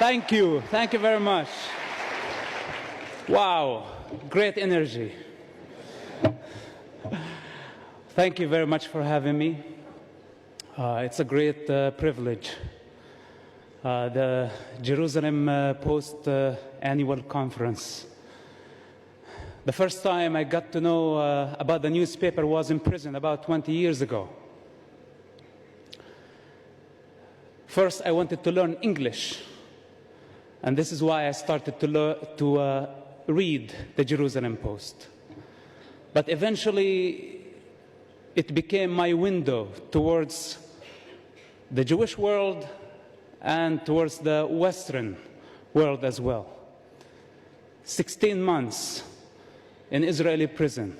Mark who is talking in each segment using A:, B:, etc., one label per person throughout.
A: Thank you. Thank you very much. Wow, great energy. Thank you very much for having me. It's a great privilege. The Jerusalem Post annual conference. The first time I got to know about the newspaper was in prison about 20 years ago. First, I wanted to learn English. And this is why I started to read the Jerusalem Post. But eventually, it became my window towards the Jewish world and towards the Western world as well. 16 months in Israeli prison,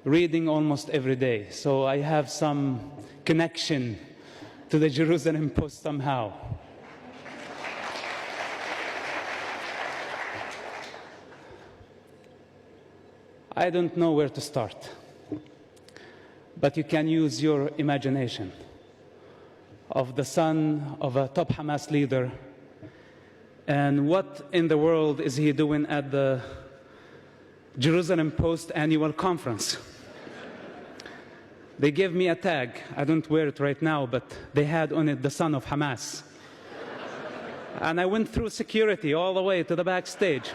A: reading almost every day. So I have some connection to the Jerusalem Post somehow. I don't know where to start, but you can use your imagination of the son of a top Hamas leader, and what in the world is he doing at the Jerusalem Post annual conference? They gave me a tag. I don't wear it right now, but they had on it the son of Hamas. And I went through security all the way to the backstage.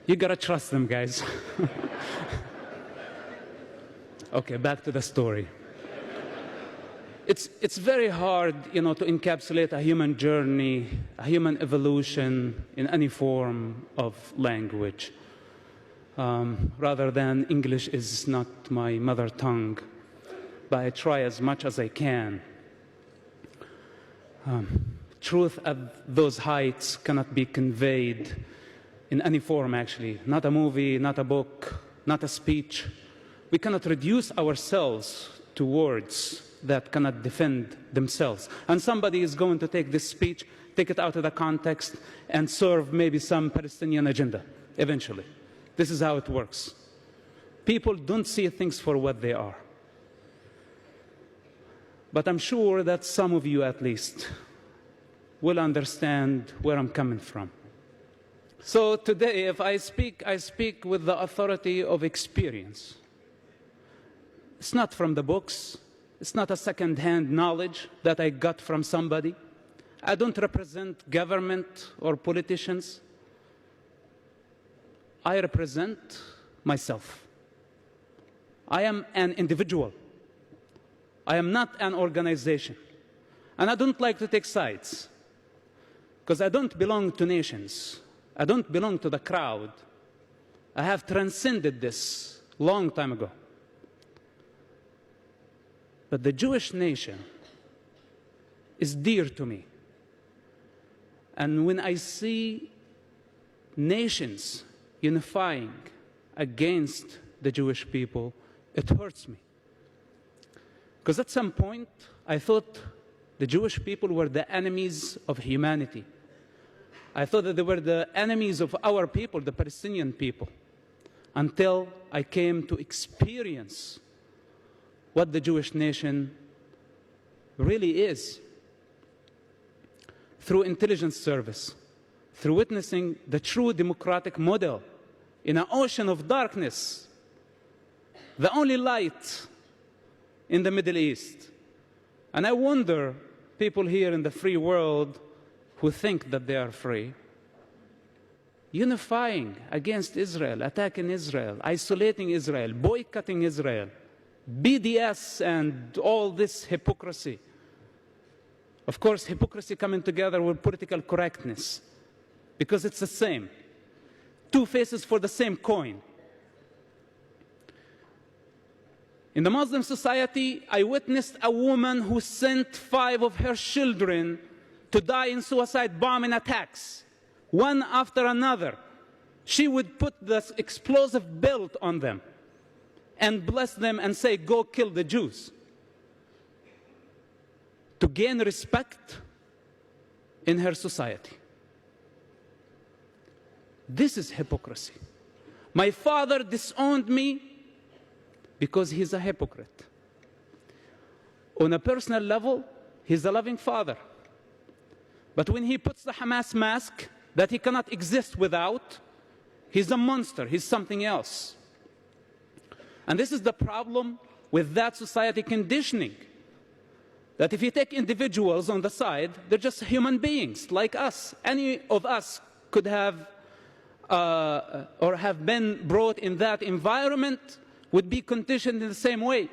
A: You gotta trust them, guys. Okay, back to the story. It's very hard, to encapsulate a human journey, a human evolution in any form of language. Rather than English is not my mother tongue, but I try as much as I can. Truth at those heights cannot be conveyed in any form, actually. Not a movie, not a book, not a speech. We cannot reduce ourselves to words that cannot defend themselves. And somebody is going to take this speech, take it out of the context, and serve maybe some Palestinian agenda, eventually. This is how it works. People don't see things for what they are. But I'm sure that some of you, at least, will understand where I'm coming from. So today, if I speak with the authority of experience. It's not from the books. It's not a second-hand knowledge that I got from somebody. I don't represent government or politicians. I represent myself. I am an individual. I am not an organization. And I don't like to take sides, because I don't belong to nations. I don't belong to the crowd. I have transcended this long time ago. But the Jewish nation is dear to me. And when I see nations unifying against the Jewish people, it hurts me. Because at some point, I thought the Jewish people were the enemies of humanity. I thought that they were the enemies of our people, the Palestinian people, until I came to experience what the Jewish nation really is. Through intelligence service, through witnessing the true democratic model in an ocean of darkness, the only light in the Middle East. And I wonder, people here in the free world who think that they are free, unifying against Israel, attacking Israel, isolating Israel, boycotting Israel, BDS and all this hypocrisy. Of course, hypocrisy coming together with political correctness, because it's the same. Two faces for the same coin. In the Muslim society, I witnessed a woman who sent 5 of her children to die in suicide bombing attacks, one after another. She would put this explosive belt on them and bless them and say, "Go kill the Jews," to gain respect in her society. This is hypocrisy. My father disowned me because he's a hypocrite. On a personal level, he's a loving father. But when he puts the Hamas mask that he cannot exist without, he's a monster, he's something else. And this is the problem with that society conditioning. That if you take individuals on the side, they're just human beings like us. Any of us could have or have been brought in that environment, would be conditioned in the same way.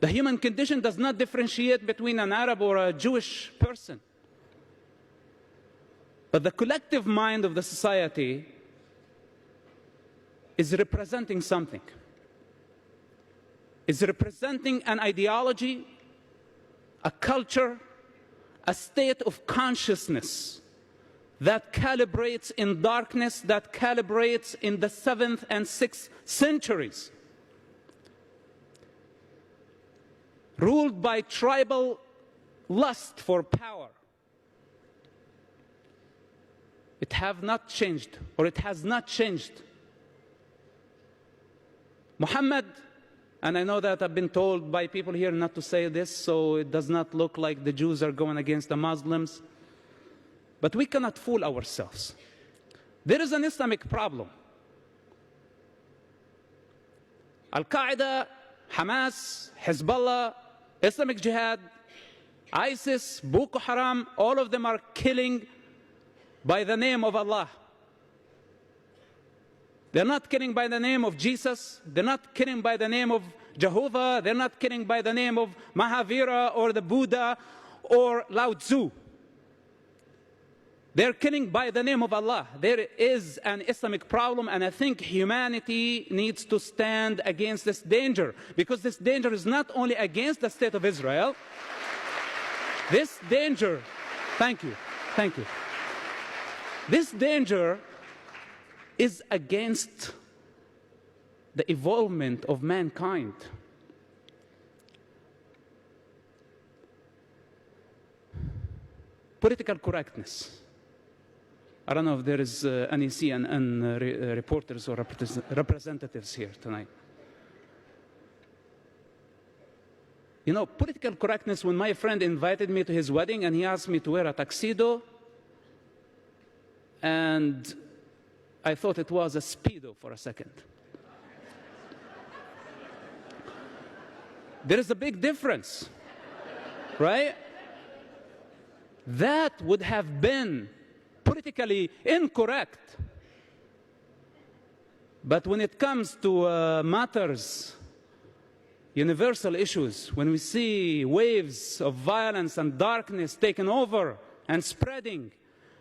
A: The human condition does not differentiate between an Arab or a Jewish person. But the collective mind of the society is representing something. Is representing an ideology, a culture, a state of consciousness that calibrates in darkness, that calibrates in the 7th and 6th centuries. Ruled by tribal lust for power. It have not changed, or it has not changed. Muhammad, and I know that I've been told by people here not to say this, so it does not look like the Jews are going against the Muslims. But we cannot fool ourselves. There is an Islamic problem. Al-Qaeda, Hamas, Hezbollah, Islamic Jihad, ISIS, Boko Haram, all of them are killing by the name of Allah. They're not killing by the name of Jesus. They're not killing by the name of Jehovah. They're not killing by the name of Mahavira or the Buddha or Lao Tzu. They're killing by the name of Allah. There is an Islamic problem, and I think humanity needs to stand against this danger, because this danger is not only against the state of Israel. This danger, thank you. This danger is against the evolvement of mankind. Political correctness. I don't know if there is any CNN reporters or representatives here tonight. You know, political correctness, when my friend invited me to his wedding and he asked me to wear a tuxedo, and I thought it was a Speedo for a second. There is a big difference, right? That would have been politically incorrect. But when it comes to matters, universal issues, when we see waves of violence and darkness taking over and spreading,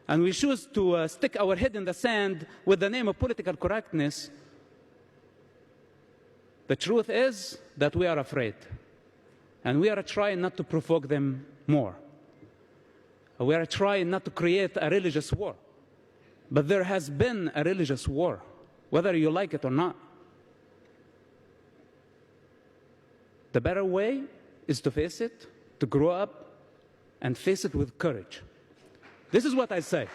A: and we choose to stick our head in the sand with the name of political correctness, the truth is that we are afraid. And we are trying not to provoke them more. We are trying not to create a religious war. But there has been a religious war, whether you like it or not. The better way is to face it, to grow up, and face it with courage. This is what I say.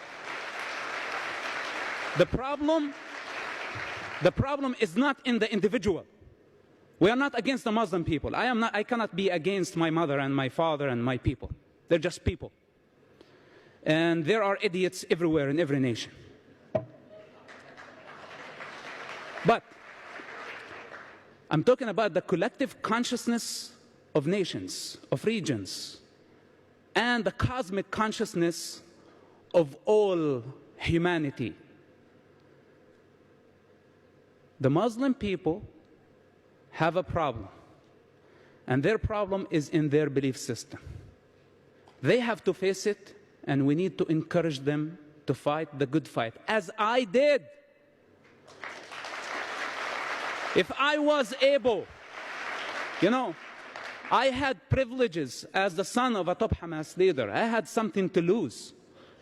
A: The problem is not in the individual. We are not against the Muslim people. I cannot be against my mother and my father and my people. They're just people. And there are idiots everywhere in every nation. But I'm talking about the collective consciousness of nations, of regions, and the cosmic consciousness of all humanity. The Muslim people have a problem, and their problem is in their belief system. They have to face it, and we need to encourage them to fight the good fight, as I did. If I was able, you know, I had privileges as the son of a top Hamas leader. I had something to lose.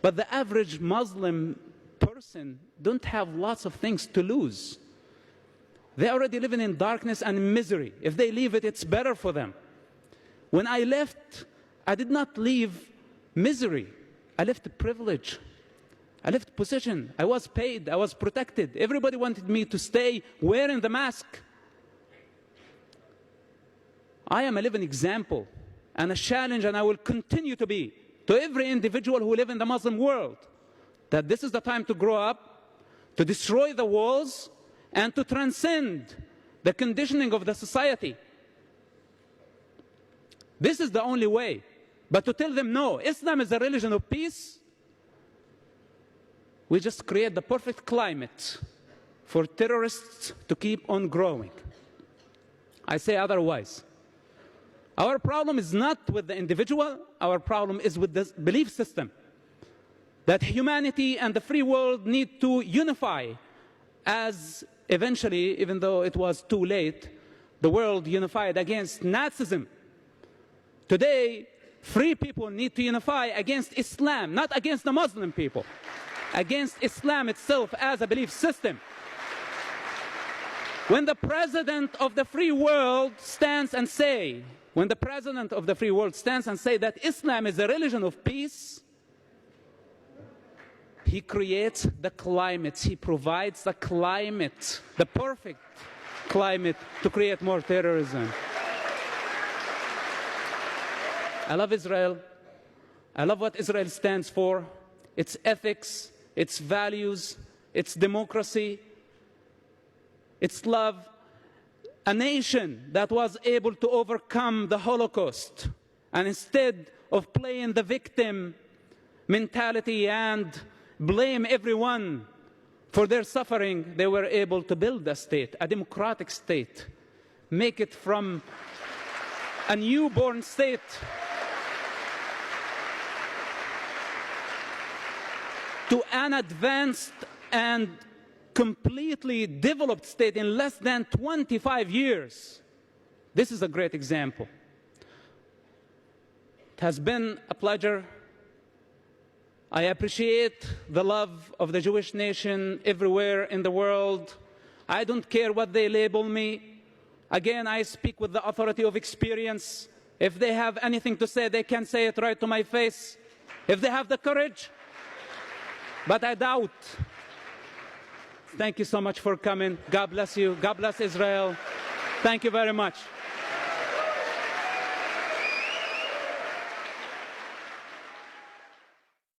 A: But the average Muslim person don't have lots of things to lose. They're already living in darkness and misery. If they leave it, it's better for them. When I left, I did not leave misery. I left privilege. I left position. I was paid. I was protected. Everybody wanted me to stay wearing the mask. I am a living example and a challenge, and I will continue to be, to every individual who lives in the Muslim world, that this is the time to grow up, to destroy the walls, and to transcend the conditioning of the society. This is the only way. But to tell them, no, Islam is a religion of peace, we just create the perfect climate for terrorists to keep on growing. I say otherwise. Our problem is not with the individual, our problem is with the belief system. That humanity and the free world need to unify, as eventually, even though it was too late, the world unified against Nazism. Today, free people need to unify against Islam, not against the Muslim people, against Islam itself as a belief system. When the president of the free world stands and say, that Islam is a religion of peace, he creates the climate, he provides the climate, the perfect climate to create more terrorism. I love Israel. I love what Israel stands for, its ethics, its values, its democracy, its love. A nation that was able to overcome the Holocaust, and instead of playing the victim mentality and blame everyone for their suffering, they were able to build a state, a democratic state, make it from a newborn state to an advanced and completely developed state in less than 25 years. This is a great example. It has been a pleasure. I appreciate the love of the Jewish nation everywhere in the world. I don't care what they label me. Again, I speak with the authority of experience. If they have anything to say, they can say it right to my face, if they have the courage. But I doubt. Thank you so much for coming. God bless you. God bless Israel. Thank you very much.